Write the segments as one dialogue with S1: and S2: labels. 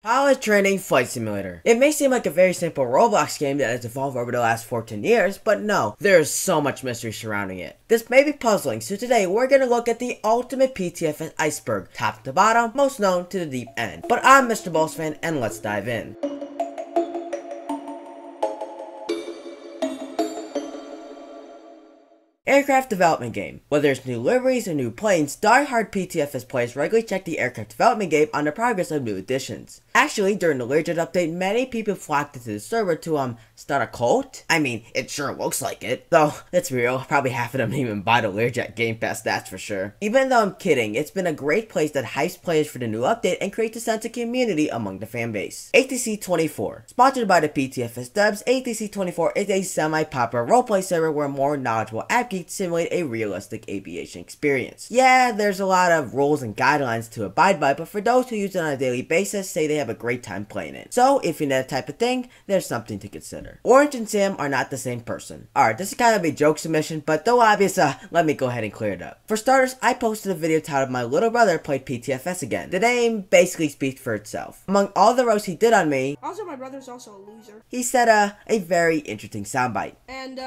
S1: Pilot Training Flight Simulator. It may seem like a very simple Roblox game that has evolved over the last 14 years, but no, there is so much mystery surrounding it. This may be puzzling, so today we're going to look at the ultimate PTFS iceberg, top to bottom, most known to the deep end. But I'm Mr. Boltzfan, and let's dive in. Aircraft development game. Whether it's new liveries or new planes, die-hard PTFS players regularly check the aircraft development game on the progress of new additions. Actually, during the Learjet update, many people flocked into the server to start a cult? I mean, it sure looks like it. Though, let's be real, probably half of them didn't even buy the Learjet Game Pass, that's for sure. Even though I'm kidding, it's been a great place that hypes players for the new update and creates a sense of community among the fanbase. ATC 24. Sponsored by the PTFS devs, ATC 24 is a semi-popular roleplay server where more knowledgeable app geeks simulate a realistic aviation experience. Yeah, there's a lot of rules and guidelines to abide by, but for those who use it on a daily basis, say they have a great time playing it. So, if you're that type of thing, there's something to consider. Orange and Sam are not the same person. Alright, this is kind of a joke submission, but though obvious, let me go ahead and clear it up. For starters, I posted a video titled My Little Brother Played PTFS Again. The name basically speaks for itself. Among all the roasts he did on me,
S2: also my brother's also a loser.
S1: He said a very interesting soundbite.
S2: And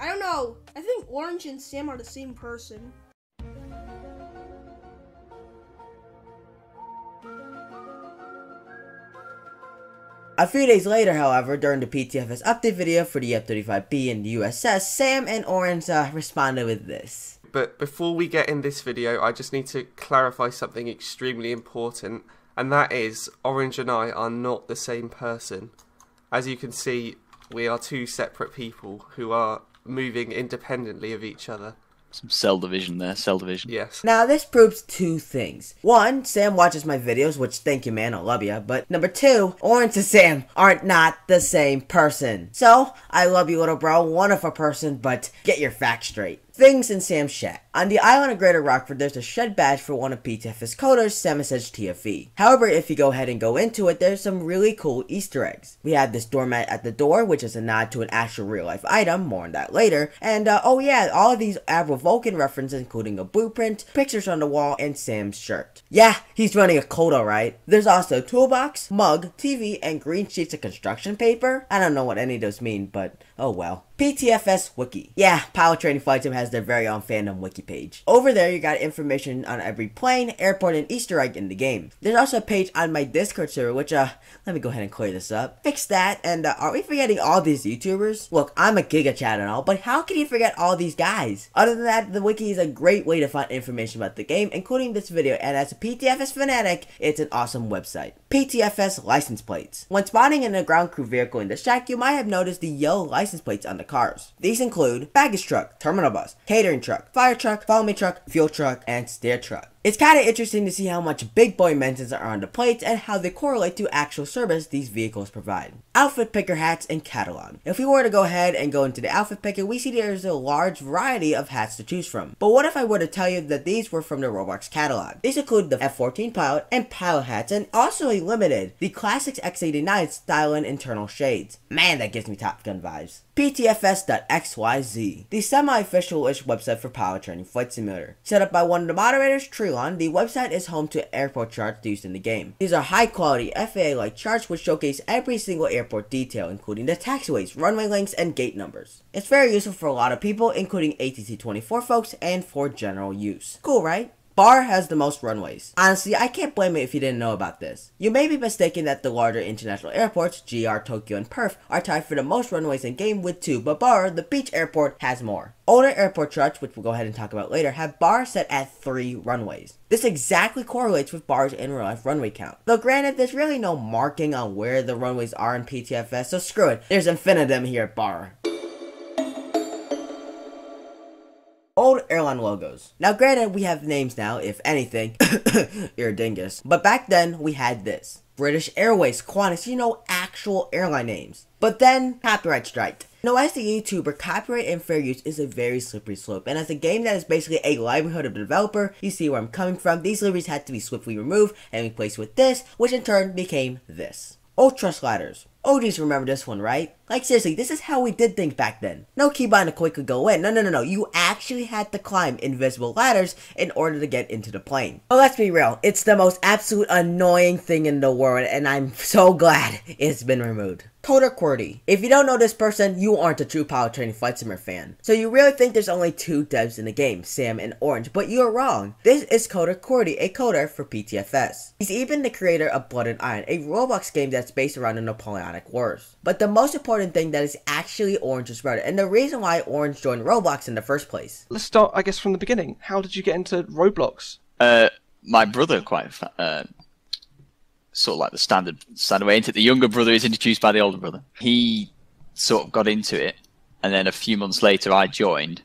S2: I don't know, I think Orange and Sam are the same person.
S1: A few days later, however, during the PTFS update video for the F-35B and the USS, Sam and Orange responded with this.
S3: But before we get in this video, I just need to clarify something extremely important, and that is, Orange and I are not the same person. As you can see, we are two separate people who are moving independently of each other.
S4: Some cell division there, cell division.
S3: Yes.
S1: Now this proves two things. One, Sam watches my videos, which thank you man, I love ya. But number two, Orange and Sam aren't not the same person. So, I love you little bro, wonderful person, but get your facts straight. Things in Sam's chat. On the island of Greater Rockford, there's a shed badge for one of PTFS coders, Samusage TFE. However, if you go ahead and go into it, there's some really cool Easter eggs. We have this doormat at the door, which is a nod to an actual real-life item, more on that later. And, oh yeah, all of these Admiral Vulcan references, including a blueprint, pictures on the wall, and Sam's shirt. Yeah, he's running a coda, right? There's also a toolbox, mug, TV, and green sheets of construction paper. I don't know what any of those mean, but oh well. PTFS Wiki. Yeah, Pilot Training Flight Sim has their very own fandom wiki page. Over there, you got information on every plane, airport, and Easter egg in the game. There's also a page on my Discord server, which, let me go ahead and clear this up. Fix that, and, are we forgetting all these YouTubers? Look, I'm a Giga Chat and all, but how can you forget all these guys? Other than that, the wiki is a great way to find information about the game, including this video, and as a PTFS fanatic, it's an awesome website. PTFS license plates. When spotting in a ground crew vehicle in the shack, you might have noticed the yellow license plates on the cars. These include baggage truck, terminal bus, catering truck, fire truck, follow me truck, fuel truck, and stair truck. It's kinda interesting to see how much big boy mentions are on the plates and how they correlate to actual service these vehicles provide. Outfit picker hats and catalog. If we were to go ahead and go into the outfit picker, we see there's a large variety of hats to choose from. But what if I were to tell you that these were from the Roblox catalog? These include the F-14 pilot and pilot hats, and also a limited, the Classics X89 style and internal shades. Man, that gives me Top Gun vibes. PTFS.xyz, the semi-official-ish website for Pilot Training Flight Simulator. Set up by one of the moderators, Trilon, the website is home to airport charts used in the game. These are high-quality FAA-like charts which showcase every single airport detail, including the taxiways, runway lengths, and gate numbers. It's very useful for a lot of people, including ATC 24 folks, and for general use. Cool, right? BAR has the most runways. Honestly, I can't blame it if you didn't know about this. You may be mistaken that the larger international airports, GR, Tokyo, and Perth, are tied for the most runways in game with 2, but BAR, the beach airport, has more. Older airport charts, which we'll go ahead and talk about later, have BAR set at 3 runways. This exactly correlates with BAR's in real life runway count. Though granted, there's really no marking on where the runways are in PTFS, so screw it, there's infinitum here at BAR. Old airline logos. Now granted, we have names now, if anything, you're a dingus. But back then, we had this. British Airways, Qantas, you know, actual airline names. But then, copyright strike. Now as the YouTuber, copyright and fair use is a very slippery slope, and as a game that is basically a livelihood of the developer, you see where I'm coming from, these liveries had to be swiftly removed and replaced with this, which in turn became this. Ultra sliders. OGs remember this one, right? Like seriously, this is how we did things back then. No keybind to quickly go in. No. You actually had to climb invisible ladders in order to get into the plane. But let's be real, it's the most absolute annoying thing in the world, and I'm so glad it's been removed. Coder QWERTY. If you don't know this person, you aren't a true Power Training Flight Simulator fan. So you really think there's only two devs in the game, Sam and Orange, but you're wrong. This is Coder QWERTY, a coder for PTFS. He's even the creator of Blood and Iron, a Roblox game that's based around the Napoleonic Wars. But the most important thing that is actually Orange's brother, and the reason why Orange joined Roblox in the first place.
S5: Let's start, I guess, from the beginning. How did you get into Roblox?
S4: My brother sort of like the standard way into it. The younger brother is introduced by the older brother. He sort of got into it, and then a few months later I joined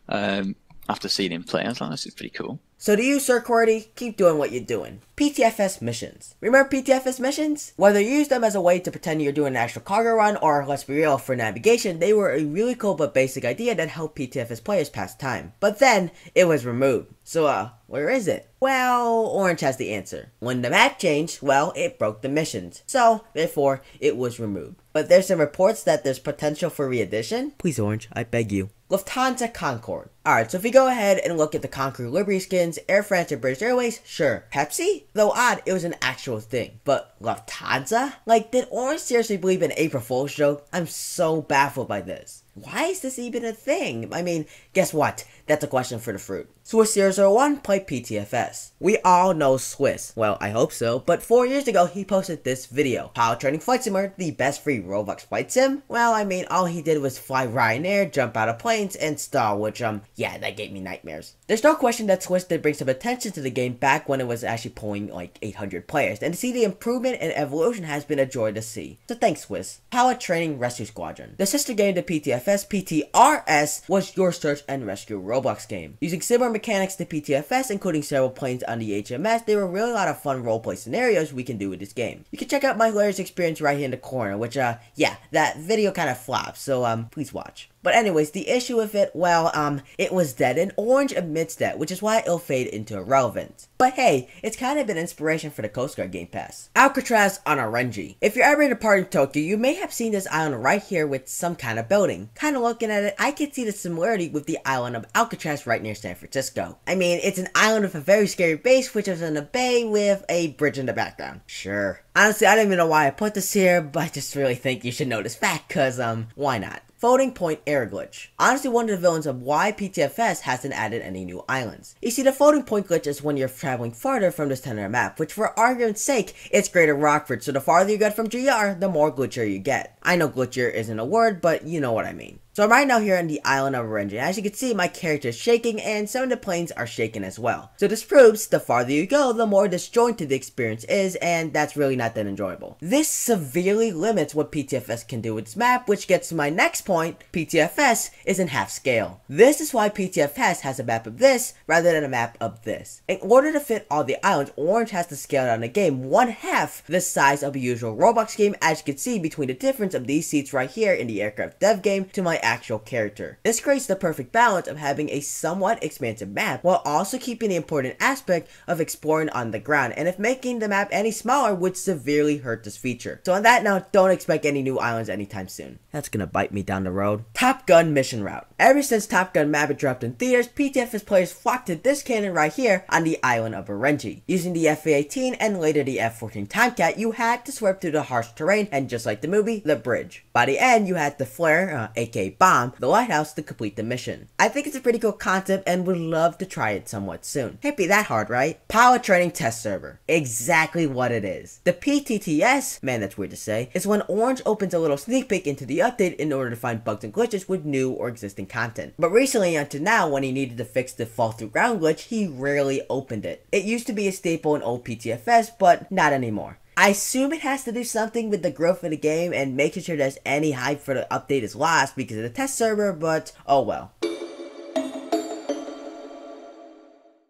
S4: after seeing him play. I was like, this is pretty cool.
S1: So to you, Sir QWERTY, keep doing what you're doing. PTFS missions. Remember PTFS missions? Whether you use them as a way to pretend you're doing an actual cargo run, or let's be real, for navigation, they were a really cool but basic idea that helped PTFS players pass time. But then, it was removed. So, where is it? Well, Orange has the answer. When the map changed, well, it broke the missions. So, therefore, it was removed. But there's some reports that there's potential for re-edition. Please, Orange, I beg you. Lufthansa Concorde. Alright, so if we go ahead and look at the Concorde Liberty skins, Air France and British Airways, sure. Pepsi? Though odd, it was an actual thing. But Lufthansa? Like, did Orange seriously believe in April Fool's joke? I'm so baffled by this. Why is this even a thing? I mean, guess what? That's a question for the fruit. Swiss001 played PTFS. We all know Swiss. Well, I hope so, but 4 years ago, he posted this video. Power Training Flight Simulator, the best free Roblox flight sim? Well, I mean, all he did was fly Ryanair, jump out of planes, and stall, which, yeah, that gave me nightmares. There's no question that Swiss did bring some attention to the game back when it was actually pulling like 800 players, and to see the improvement and evolution has been a joy to see. So thanks, Swiss. Power Training Rescue Squadron. The sister game to PTFS, PTRS, was your search and rescue Roblox game. Using similar mechanics to PTFS, including several planes on the HMS, there were really a lot of fun roleplay scenarios we can do with this game. You can check out my latest experience right here in the corner, which, yeah, that video kind of flops, so, please watch. But anyways, the issue with it, well, it was dead, and Orange admits that, which is why it'll fade into irrelevance. But hey, it's kind of an inspiration for the Coast Guard Game Pass. Alcatraz on Orenji. If you're ever in a part of Tokyo, you may have seen this island right here with some kind of building. Kind of looking at it, I can see the similarity with the island of Alcatraz right near San Francisco. I mean, it's an island with a very scary base, which is in a bay with a bridge in the background. Sure. Honestly, I don't even know why I put this here, but I just really think you should know this fact, cause, why not? Floating Point Air Glitch. Honestly, one of the villains of why PTFS hasn't added any new islands. You see, the floating point glitch is when you're traveling farther from the center of the map, which for argument's sake, it's Greater Rockford, so the farther you get from GR, the more glitchier you get. I know glitchier isn't a word, but you know what I mean. So I'm right now here on the island of Orenji, and as you can see, my character is shaking, and some of the planes are shaking as well. So this proves, the farther you go, the more disjointed the experience is, and that's really not that enjoyable. This severely limits what PTFS can do with its map, which gets to my next point, PTFS is in half scale. This is why PTFS has a map of this, rather than a map of this. In order to fit all the islands, Orange has to scale down the game 1/2 the size of a usual Roblox game, as you can see between the difference of these seats right here in the aircraft dev game to my actual character. This creates the perfect balance of having a somewhat expansive map while also keeping the important aspect of exploring on the ground, and if making the map any smaller would severely hurt this feature. So on that note, don't expect any new islands anytime soon. That's gonna bite me down the road. Top Gun mission route. Ever since Top Gun Maverick dropped in theaters, PTFS players flocked to this cannon right here on the island of Orenji. Using the FA-18 and later the F-14 Tomcat, you had to swerve through the harsh terrain and, just like the movie, the bridge. By the end, you had to flare, aka bomb, the lighthouse to complete the mission. I think it's a pretty cool concept and would love to try it somewhat soon. Can't be that hard, right? Power Training Test Server. Exactly what it is. The PTTS, man that's weird to say, is when Orange opens a little sneak peek into the update in order to find bugs and glitches with new or existing content. But recently until now, when he needed to fix the fall through ground glitch, he rarely opened it. It used to be a staple in old PTFS, but not anymore. I assume it has to do something with the growth of the game and making sure there's any hype for the update is lost because of the test server, but oh well.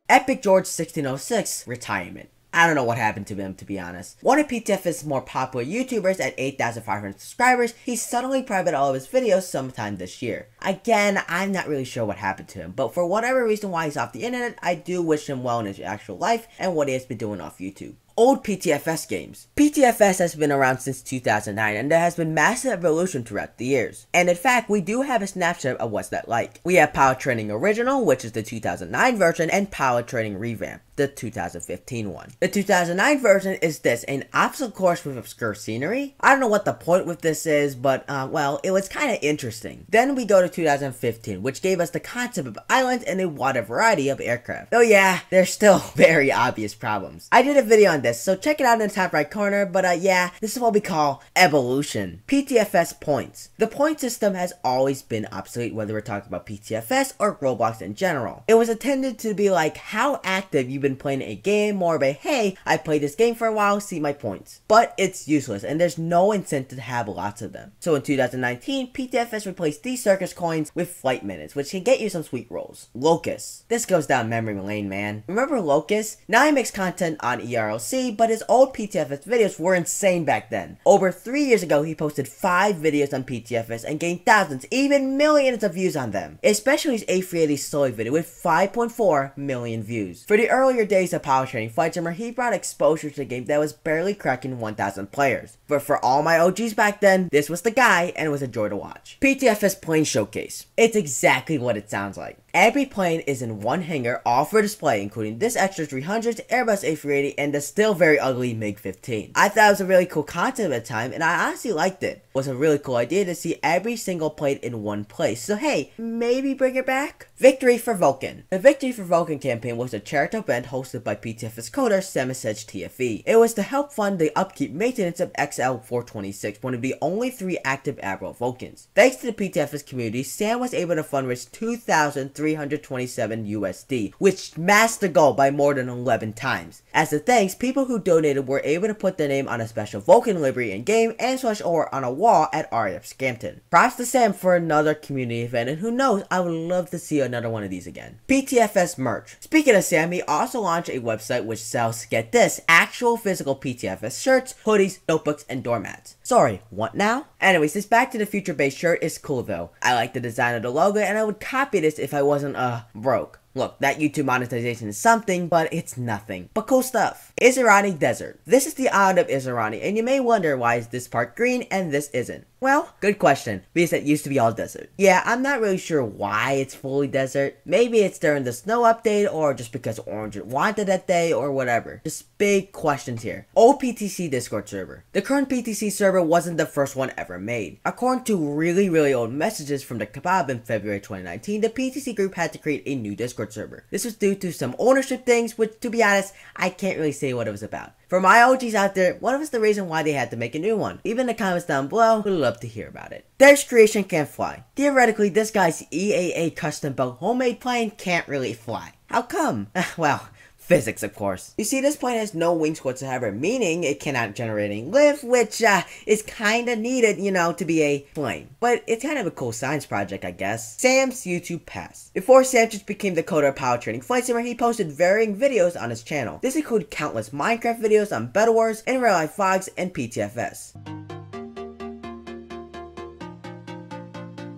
S1: Epic George 1606 retirement. I don't know what happened to him, to be honest. One of PTF's more popular YouTubers at 8,500 subscribers, he suddenly private all of his videos sometime this year. Again, I'm not really sure what happened to him, but for whatever reason why he's off the internet, I do wish him well in his actual life and what he has been doing off YouTube. old PTFS games. PTFS has been around since 2009 and there has been massive evolution throughout the years. And in fact, we do have a snapshot of what's that like. We have Power Training Original, which is the 2009 version, and Power Training Revamp, the 2015 one. The 2009 version is this, an obstacle course with obscure scenery. I don't know what the point with this is, but well, it was kind of interesting. Then we go to 2015, which gave us the concept of islands and a wider variety of aircraft. Though yeah, there's still very obvious problems. I did a video on this, so check it out in the top right corner, but yeah, this is what we call evolution. PTFS points. The point system has always been obsolete, whether we're talking about PTFS or Roblox in general. It was intended to be like how active you've been playing a game, more of a hey, I played this game for a while, see my points. But it's useless and there's no incentive to have lots of them. So in 2019, PTFS replaced these circus coins with flight minutes, which can get you some sweet rolls. Locust. This goes down memory lane, man. Remember Locust? Now he makes content on ERLC, but his old PTFS videos were insane back then. Over 3 years ago, he posted 5 videos on PTFS and gained thousands, even millions of views on them. Especially his A380 Sully video with 5.4 million views. For the earlier days of Power Training Flight Simmer, he brought exposure to the game that was barely cracking 1,000 players. But for all my OGs back then, this was the guy and it was a joy to watch. PTFS Plane Showcase. It's exactly what it sounds like. Every plane is in one hangar, all for display, including this extra 300, Airbus A380, and the still very ugly MiG-15. I thought it was a really cool concept at the time, and I honestly liked it. It was a really cool idea to see every single plane in one place, so hey, maybe bring it back? Victory for Vulcan. The Victory for Vulcan campaign was a charitable event hosted by PTFS coder Semisage TFE. It was to help fund the upkeep maintenance of XL-426, one of the only 3 active Admiral Vulcans. Thanks to the PTFS community, Sam was able to fundraise $2,327 USD, which matched the goal by more than 11 times. As a thanks, people who donated were able to put their name on a special Vulcan livery in-game and /or on a wall at RAF Scampton. Props to Sam for another community event, and who knows, I would love to see another one of these again. PTFS merch. Speaking of Sam, he also launched a website which sells, get this, actual physical PTFS shirts, hoodies, notebooks, and doormats. Sorry, what now? Anyways, this Back to the Future based shirt is cool though. I like the design of the logo and I would copy this if I wasn't broke. Look, that YouTube monetization is something, but it's nothing. But cool stuff. Izarani Desert. This is the island of Izarani, and you may wonder why is this part green and this isn't. Well, good question, because it used to be all desert. Yeah, I'm not really sure why it's fully desert. Maybe it's during the snow update, or just because Orange wanted that day, or whatever. Just big questions here. Old PTC Discord server. The current PTC server wasn't the first one ever made. According to really old messages from the Kebab in February 2019, the PTC group had to create a new Discord server. This was due to some ownership things, which to be honest, I can't really say what it was about. For my OGs out there, what was the reason why they had to make a new one? Leave in the comments down below, we'd love to hear about it. There's Creation Can't Fly. Theoretically, this guy's EAA custom built homemade plane can't really fly. How come? Well, physics, of course. You see, this plane has no wings whatsoever, meaning it cannot generate any lift, which is kinda needed, you know, to be a plane. But it's kind of a cool science project, I guess. Sam's YouTube Pass. Before Sam just became the coder of Power Training Flight Simmer, he posted varying videos on his channel. This included countless Minecraft videos on Battle Wars, in real life vlogs, and PTFS.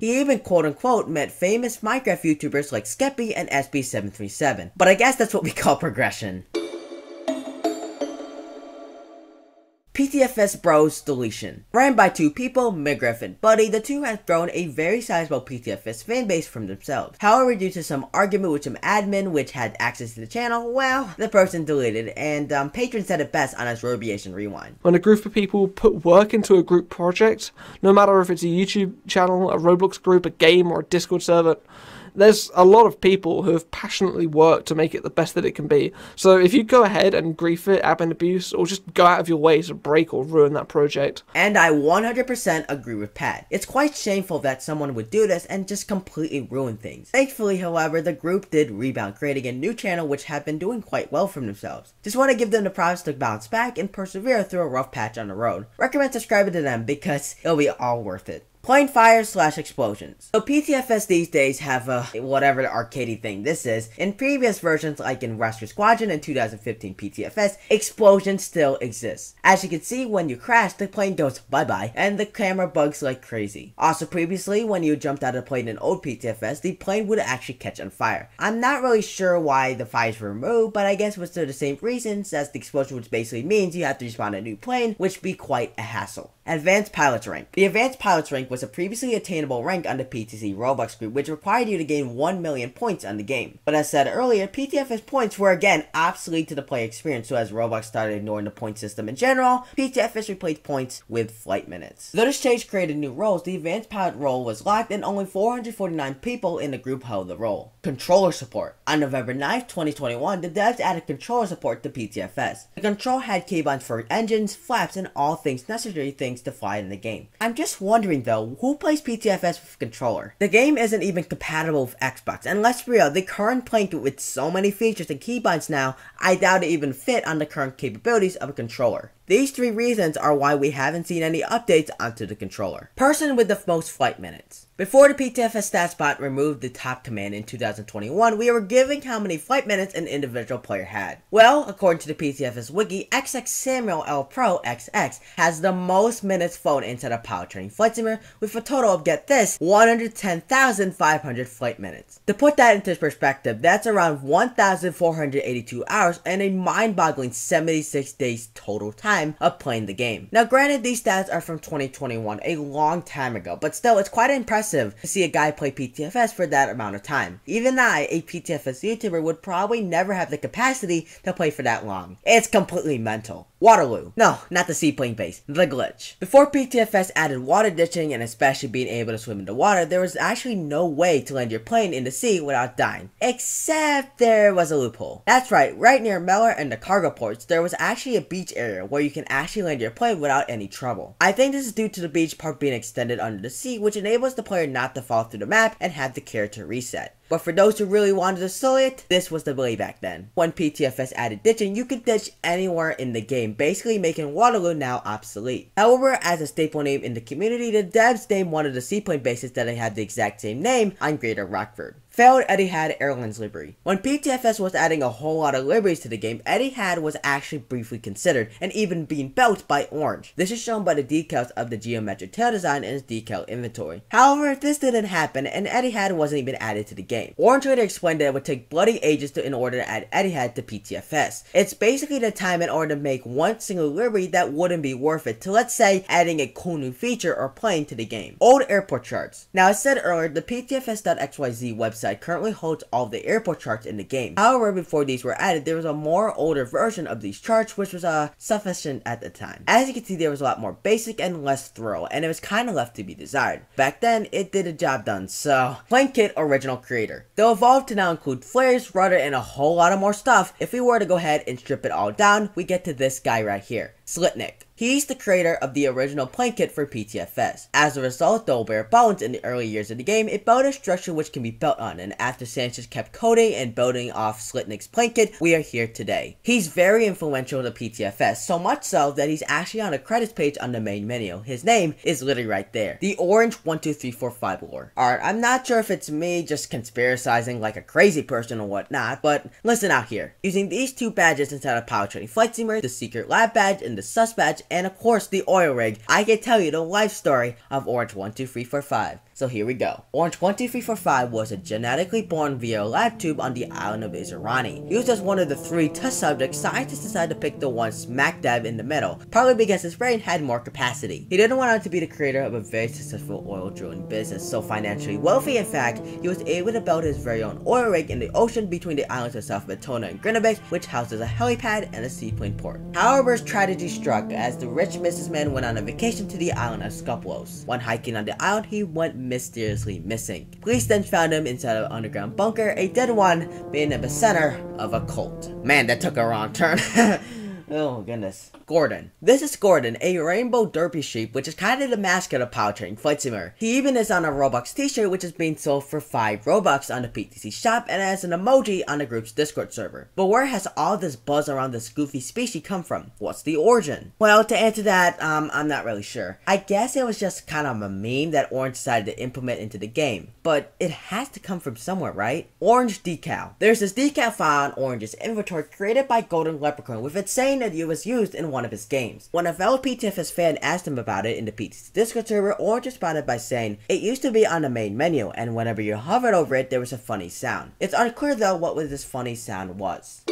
S1: He even quote-unquote met famous Minecraft YouTubers like Skeppy and SB737. But I guess that's what we call progression. PTFS Bros Deletion. Ran by 2 people, Migraf and Buddy, the 2 have grown a very sizable PTFS fanbase from themselves. However, due to some argument with some admin which had access to the channel, well, the person deleted, and Patron said it best on his Robiation Rewind.
S5: When a group of people put work into a group project, no matter if it's a YouTube channel, a Roblox group, a game, or a Discord server, there's a lot of people who have passionately worked to make it the best that it can be. So if you go ahead and grief it, admin abuse, or just go out of your way to break or ruin that project.
S1: And I 100% agree with Pat. It's quite shameful that someone would do this and just completely ruin things. Thankfully, however, the group did rebound, creating a new channel which had been doing quite well for themselves. Just want to give them the props to bounce back and persevere through a rough patch on the road. Recommend subscribing to them because it'll be all worth it. Plane fire / explosions. So PTFS these days have a whatever the arcadey thing this is. In previous versions like in Rescue Squadron and 2015 PTFS, explosions still exist. As you can see, when you crash, the plane goes bye-bye and the camera bugs like crazy. Also previously, when you jumped out of the plane in old PTFS, the plane would actually catch on fire. I'm not really sure why the fires were removed, but I guess it was still the same reasons as the explosion, which basically means you have to respawn a new plane, which be quite a hassle. Advanced Pilots Rank. The Advanced Pilots Rank was a previously attainable rank on the PTC Roblox group, which required you to gain 1 million points on the game. But as said earlier, PTFS points were again obsolete to the player experience, so as Roblox started ignoring the point system in general, PTFS replaced points with flight minutes. Though this change created new roles, the Advanced Pilot role was locked and only 449 people in the group held the role. Controller support. On November 9th, 2021, the devs added controller support to PTFS. The control had keybinds for engines, flaps, and all things necessary things to fly in the game. I'm just wondering though, who plays PTFS with a controller? The game isn't even compatible with Xbox, and let's be real, the current plane with so many features and keybinds now, I doubt it even fit on the current capabilities of a controller. These 3 reasons are why we haven't seen any updates onto the controller. Person with the most flight minutes. Before the PTFS StatsBot removed the top command in 2021, we were given how many flight minutes an individual player had. Well, according to the PTFS wiki, XX Samuel L Pro XX has the most minutes flown inside a pilot training flight simulator with a total of, get this, 110,500 flight minutes. To put that into perspective, that's around 1,482 hours and a mind-boggling 76 days total time of playing the game. Now granted, these stats are from 2021, a long time ago, but still it's quite impressive to see a guy play PTFS for that amount of time. Even I, a PTFS YouTuber, would probably never have the capacity to play for that long. It's completely mental. Waterloo. No, not the seaplane base, the glitch. Before PTFS added water ditching and especially being able to swim in the water, there was actually no way to land your plane in the sea without dying. Except there was a loophole. That's right, right near Mellor and the cargo ports, there was actually a beach area where you can actually land your plane without any trouble. I think this is due to the beach part being extended under the sea, which enables the player not to fall through the map and have the character reset. But for those who really wanted to slow it, this was the way back then. When PTFS added ditching, you could ditch anywhere in the game, basically making Waterloo now obsolete. However, as a staple name in the community, the devs named one of the seaplane bases that had the exact same name on Greater Rockford. Failed Etihad Airlines livery. When PTFS was adding a whole lot of liveries to the game, Etihad was actually briefly considered and even being built by Orange. This is shown by the decals of the geometric tail design in its decal inventory. However, this didn't happen and Etihad wasn't even added to the game. Orange later explained that it would take bloody ages in order to add Etihad to PTFS. It's basically the time in order to make one single livery that wouldn't be worth it to, let's say, adding a cool new feature or plane to the game. Old airport charts. Now, as said earlier, the PTFS.xyz website currently holds all of the airport charts in the game. However, before these were added, there was a more older version of these charts, which was sufficient at the time. As you can see, there was a lot more basic and less thorough, and it was kind of left to be desired. Back then, it did a job done, so Plane Kit Original Creator. They'll evolve to now include flares, rudder, and a whole lot of more stuff. If we were to go ahead and strip it all down, we get to this guy right here, Slitnik. He's the creator of the original plane kit for PTFS. As a result, though bare bones in the early years of the game, it built a structure which can be built on, and after Sanchez kept coding and building off Slitnik's plane kit, we are here today. He's very influential to PTFS, so much so that he's actually on a credits page on the main menu. His name is literally right there. The Orange 12345 lore. Alright, I'm not sure if it's me just conspiracizing like a crazy person or whatnot, but listen out here. Using these 2 badges inside of Pilot Training Flight Simulator, the Secret Lab badge and the Sus badge, and of course the oil rig, I can tell you the life story of Orange 12345. So here we go. Orange 12345 was a genetically born via a lab tube on the island of Izarani. Used as one of the 3 test subjects, scientists decided to pick the one smack dab in the middle, partly because his brain had more capacity. He didn't want out to be the creator of a very successful oil drilling business, so financially wealthy in fact, he was able to build his very own oil rig in the ocean between the islands of South Matona and Grinabix, which houses a helipad and a seaplane port. However, tragedy struck as the rich businessman went on a vacation to the island of Skopulos. When hiking on the island, he went mysteriously missing. Police then found him inside of an underground bunker, a dead one being at the center of a cult. Man, that took a wrong turn. Oh goodness. Gordon. This is Gordon, a rainbow derpy sheep, which is kind of the mascot of Powertrain Flight Simulator. He even is on a Robux t-shirt, which is being sold for 5 Robux on the PTC shop and as an emoji on the group's Discord server. But where has all this buzz around this goofy species come from? What's the origin? Well, to answer that, I'm not really sure. I guess it was just kind of a meme that Orange decided to implement into the game, but it has to come from somewhere, right? Orange decal. There's this decal file on Orange's inventory created by Golden Leprechaun with it saying that it was used in one of his games. When a fellow PTFS fan asked him about it in the PTC Discord server, Orange responded by saying, it used to be on the main menu, and whenever you hovered over it, there was a funny sound. It's unclear though what this funny sound was.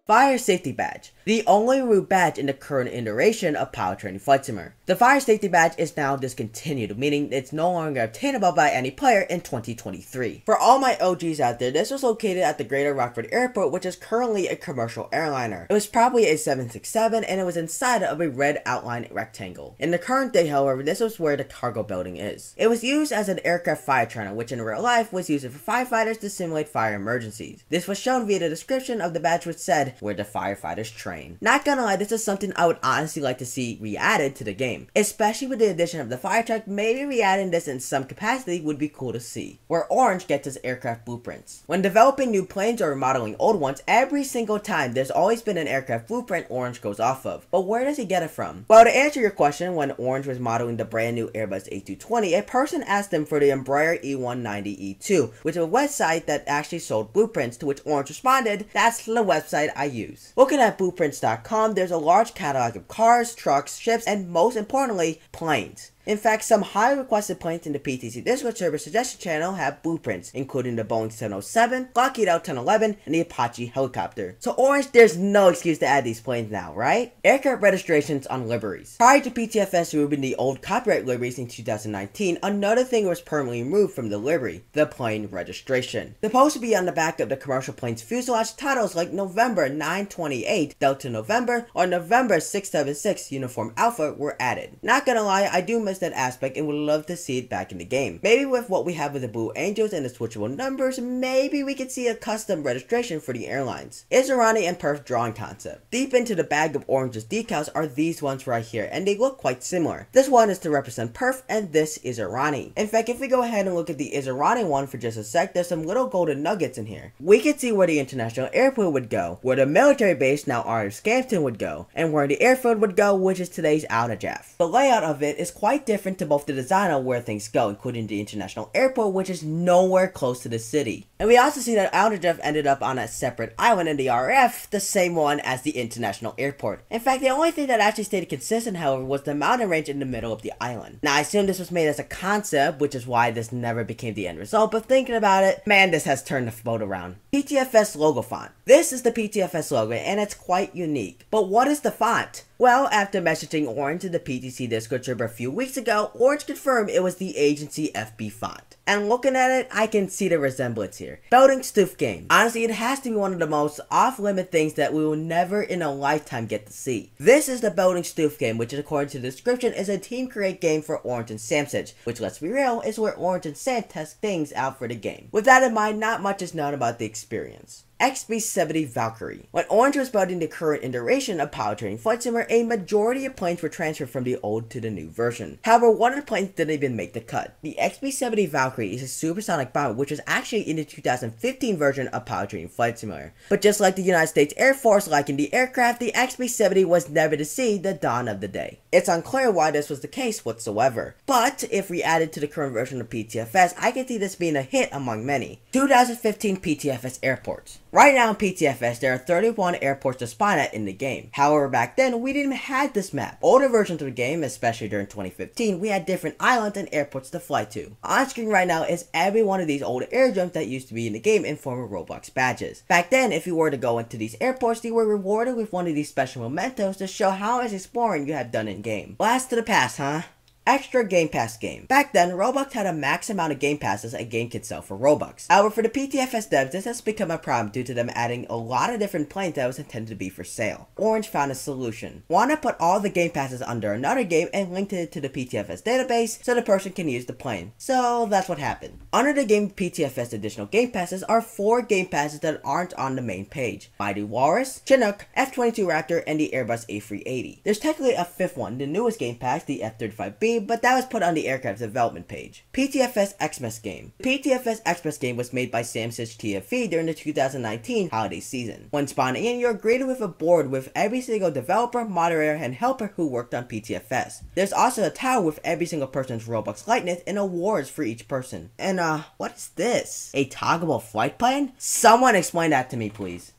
S1: Fire Safety Badge, the only root badge in the current iteration of Powertrain Flight Simulator. The Fire Safety Badge is now discontinued, meaning it's no longer obtainable by any player in 2023. For all my OGs out there, this was located at the Greater Rockford Airport, which is currently a commercial airliner. It was probably a 767 and it was inside of a red outline rectangle. In the current day, however, this was where the cargo building is. It was used as an aircraft fire trainer, which in real life was used for firefighters to simulate fire emergencies. This was shown via the description of the badge, which said, where the firefighters train. Not gonna lie, this is something I would honestly like to see re-added to the game. Especially with the addition of the fire truck, maybe re-adding this in some capacity would be cool to see. Where Orange gets his aircraft blueprints. When developing new planes or remodeling old ones, every single time there's always been an aircraft blueprint Orange goes off of. But where does he get it from? Well, to answer your question, when Orange was modeling the brand new Airbus A220, a person asked him for the Embraer E190-E2, which is a website that actually sold blueprints, to which Orange responded, that's the website I use. Looking at blueprints.com, there's a large catalog of cars, trucks, ships, and most importantly, planes. In fact, some highly requested planes in the PTC Discord server suggestion channel have blueprints, including the Boeing 707, Lockheed L-1011, and the Apache helicopter. So Orange, there's no excuse to add these planes now, right? Aircraft registrations on liveries. Prior to PTFS removing the old copyright liveries in 2019, another thing was permanently removed from the livery, the plane registration. Supposed to be on the back of the commercial plane's fuselage, titles like November 928, Delta November, or November 676, Uniform Alpha were added. Not gonna lie, I do miss that aspect and would love to see it back in the game. Maybe with what we have with the Blue Angels and the switchable numbers, maybe we could see a custom registration for the airlines. Izarani and Perf drawing concept. Deep into the bag of Orange's decals are these ones right here, and they look quite similar. This one is to represent Perf, and this is Irani. In fact, if we go ahead and look at the Izarani one for just a sec, there's some little golden nuggets in here. We can see where the international airport would go, where the military base, now RF Scampton, would go, and where the airfield would go, which is today's Altajaf. The layout of it is quite different to both the design of where things go, including the international airport, which is nowhere close to the city. And we also see that Altajaf ended up on a separate island in the RF, the same one as the international airport. In fact, the only thing that actually stayed consistent, however, was the mountain range in the middle of the island. Now, I assume this was made as a concept, which is why this never became the end result, but thinking about it, man, this has turned the boat around. PTFS logo font. This is the PTFS logo, and it's quite unique. But what is the font? Well, after messaging Orange in the PTC Discord server a few weeks ago, Orange confirmed it was the agency FB font. And looking at it, I can see the resemblance here. Building Stoof Game. Honestly, it has to be one of the most off-limit things that we will never in a lifetime get to see. This is the Building Stoof Game, which according to the description is a team create game for Orange and Samsage, which let's be real, is where Orange and Sam test things out for the game. With that in mind, not much is known about the experience. XB-70 Valkyrie. When Orange was building the current iteration of Powertrain Flight Simulator, a majority of planes were transferred from the old to the new version. However, one of the planes didn't even make the cut. The XB-70 Valkyrie is a supersonic bomber which was actually in the 2015 version of Powertrain Flight Simulator. But just like the United States Air Force liking the aircraft, the XB-70 was never to see the dawn of the day. It's unclear why this was the case whatsoever. But if we add it to the current version of PTFS, I can see this being a hit among many. 2015 PTFS airports. Right now in PTFS, there are 31 airports to spawn at in the game. However, back then, we didn't have this map. Older versions of the game, especially during 2015, we had different islands and airports to fly to. On screen right now is every one of these old airdromes that used to be in the game in form of Roblox badges. Back then, if you were to go into these airports, you were rewarded with one of these special mementos to show how much exploring you have done in game. Blast to the past, huh? Extra Game Pass game. Back then, Roblox had a max amount of game passes a game could sell for Robux. However, for the PTFS devs, this has become a problem due to them adding a lot of different planes that was intended to be for sale. Orange found a solution. Wanna put all the game passes under another game and linked it to the PTFS database so the person can use the plane. So that's what happened. Under the game PTFS additional game passes are 4 game passes that aren't on the main page. Mighty Walrus, Chinook, F-22 Raptor, and the Airbus A380. There's technically a 5th one, the newest game pass, the F-35B, but that was put on the aircraft development page. PTFS Xmas game. The PTFS Xmas game was made by Samsung TFE during the 2019 holiday season. When spawning in, you're greeted with a board with every single developer, moderator, and helper who worked on PTFS. There's also a tower with every single person's Robux likeness and awards for each person. And what is this? A toggleable flight plan? Someone explain that to me, please.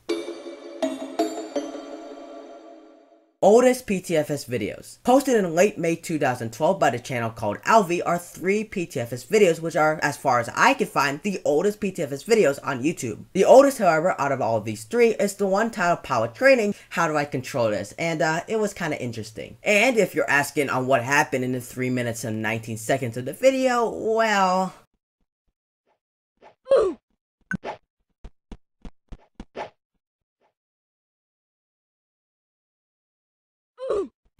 S1: Oldest PTFS videos. Posted in late May 2012 by the channel called Alvi are 3 PTFS videos which are, as far as I can find, the oldest PTFS videos on YouTube. The oldest, however, out of all of these 3 is the one titled Pilot Training, How Do I Control This? And it was kind of interesting. And if you're asking on what happened in the 3 minutes and 19 seconds of the video, well...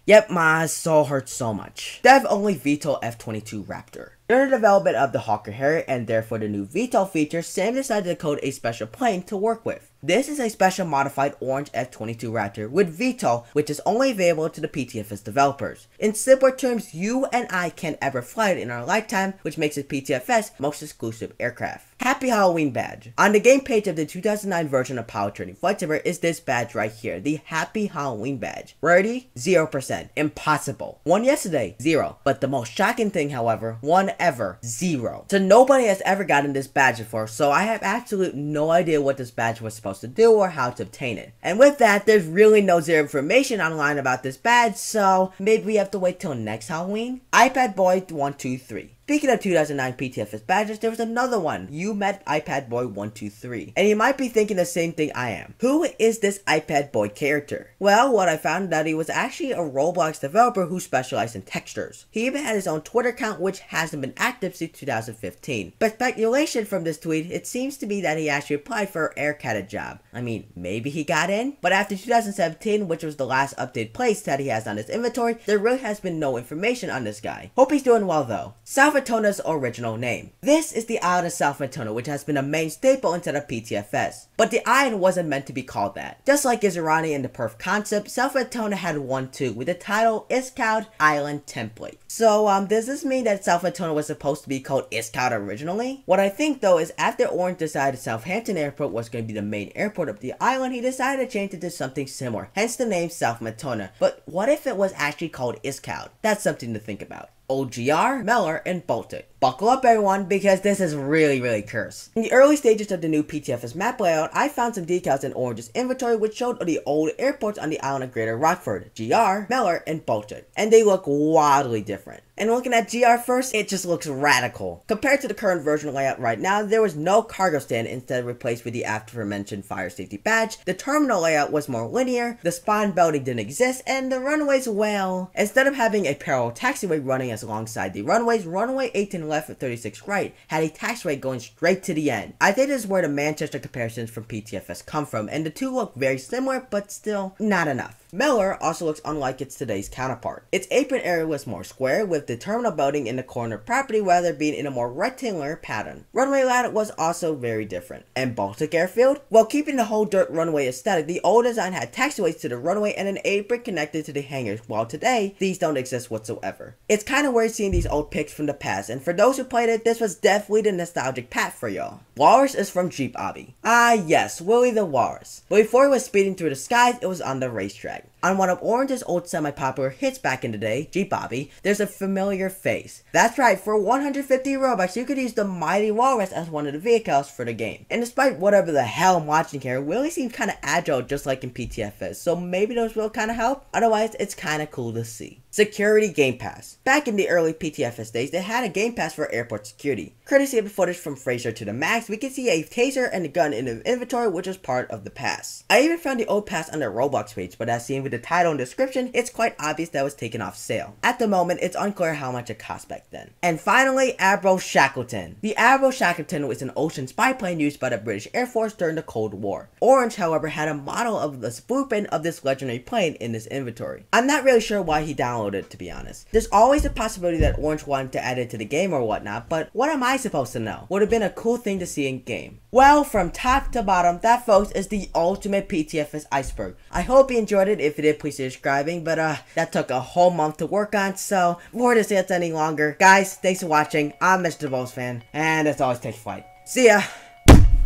S1: Yep, my soul hurts so much. Dev only VTOL F-22 Raptor. During the development of the Hawker Harrier and therefore the new VTOL feature, Sam decided to code a special plane to work with. This is a special modified orange F-22 Raptor with VTOL, which is only available to the PTFS developers. In simpler terms, you and I can't ever fly it in our lifetime, which makes it PTFS' most exclusive aircraft. Happy Halloween badge. On the game page of the 2009 version of Pilot Training Flight Simulator is this badge right here, the Happy Halloween badge. Rarity? 0%. Impossible. One yesterday? 0. But the most shocking thing, however, one ever? 0. So nobody has ever gotten this badge before, so I have absolute no idea what this badge was supposed to do or how to obtain it. And with that, there's really no zero information online about this badge, so maybe we have to wait till next Halloween? iPad Boy 123. Speaking of 2009 PTFS badges, there was another one. You met iPad Boy 123. And you might be thinking the same thing I am. Who is this iPad Boy character? Well, what I found that he was actually a Roblox developer who specialized in textures. He even had his own Twitter account which hasn't been active since 2015. But speculation from this tweet, it seems to be that he actually applied for an AirCat job. I mean, maybe he got in? But after 2017, which was the last updated place that he has on his inventory, there really has been no information on this guy. Hope he's doing well though. South Matona's original name. This is the island of South Matona, which has been a main staple inside of PTFS. But the island wasn't meant to be called that. Just like Izarani and the Perf concept, South Matona had one too, with the title Iskoud Island Template. So, does this mean that South Matona was supposed to be called Iskoud originally? What I think though is after Orange decided Southampton Airport was going to be the main airport of the island, he decided to change it to something similar, hence the name South Matona. But what if it was actually called Iskoud? That's something to think about. OGR, Meller, and Baltic. Buckle up everyone, because this is really cursed. In the early stages of the new PTFS map layout, I found some decals in Orange's inventory which showed the old airports on the island of Greater Rockford, GR, Meller, and Baltic. And they look wildly different. And looking at GR first, it just looks radical. Compared to the current version layout right now, there was no cargo stand instead replaced with the aforementioned fire safety badge. The terminal layout was more linear, the spawn building didn't exist, and the runways, well, instead of having a parallel taxiway running alongside the runways, runway 18 left and 36 right had a taxiway going straight to the end. I think this is where the Manchester comparisons from PTFS come from, and the two look very similar, but still not enough. Meller also looks unlike its today's counterpart. Its apron area was more square, with the terminal building in the corner property rather being in a more rectangular pattern. Runway layout was also very different. And Baltic Airfield? While keeping the whole dirt runway aesthetic, the old design had taxiways to the runway and an apron connected to the hangars, while today, these don't exist whatsoever. It's kinda weird seeing these old pics from the past, and for those who played it, this was definitely the nostalgic path for y'all. Walrus is from Jeep Obby. Ah yes, Willie the Walrus. But before he was speeding through the skies, it was on the racetrack. On one of Orange's old semi-popular hits back in the day, Jeep Obby, there's a familiar face. That's right, for 150 Robux, you could use the Mighty Walrus as one of the vehicles for the game. And despite whatever the hell I'm watching here, Willie seems kinda agile just like in PTFS, so maybe those will kinda help. Otherwise, it's kinda cool to see. Security Game Pass. Back in the early PTFS days, they had a Game Pass for airport security. Courtesy of the footage from Fraser to the Max, we can see a taser and a gun in the inventory, which was part of the pass. I even found the old pass on their Roblox page, but as seen with the title and description, it's quite obvious that it was taken off sale. At the moment, it's unclear how much it cost back then. And finally, Avro Shackleton. The Avro Shackleton was an ocean spy plane used by the British Air Force during the Cold War. Orange, however, had a model of the blueprint of this legendary plane in his inventory. I'm not really sure why he downloaded it, to be honest. There's always a possibility that Orange wanted to add it to the game or whatnot, but what am I supposed to know? Would have been a cool thing to see in game. Well, from top to bottom, that folks is the ultimate PTFS iceberg. I hope you enjoyed it. If you did, please subscribing, but that took a whole month to work on, so before this gets any longer, guys, thanks for watching. I'm Mr. Volsfan, and as always, take flight. See ya!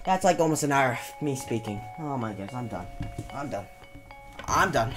S1: That's like almost an hour of me speaking. Oh my gosh, I'm done. I'm done.